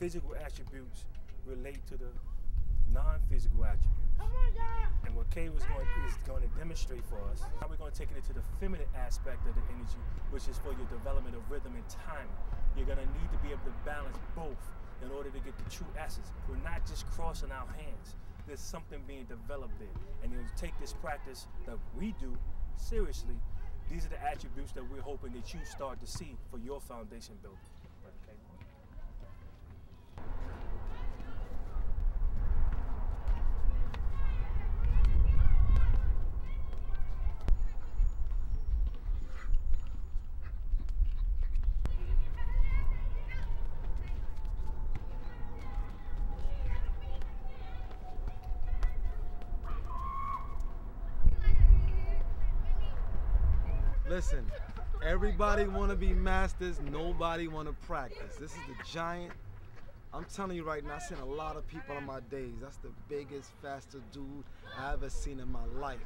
physical attributes relate to the non-physical attributes. And what Kay is going to demonstrate for us, how we're going to take it into the feminine aspect of the energy, which is for your development of rhythm and timing. You're going to need to be able to balance both in order to get the true essence. We're not just crossing our hands. There's something being developed there. And to take this practice that we do seriously, these are the attributes that we're hoping that you start to see for your foundation building. Okay. Listen, everybody want to be masters, nobody want to practice. This is the giant. I'm telling you right now, I've seen a lot of people on my days. That's the biggest, fastest dude I ever seen in my life.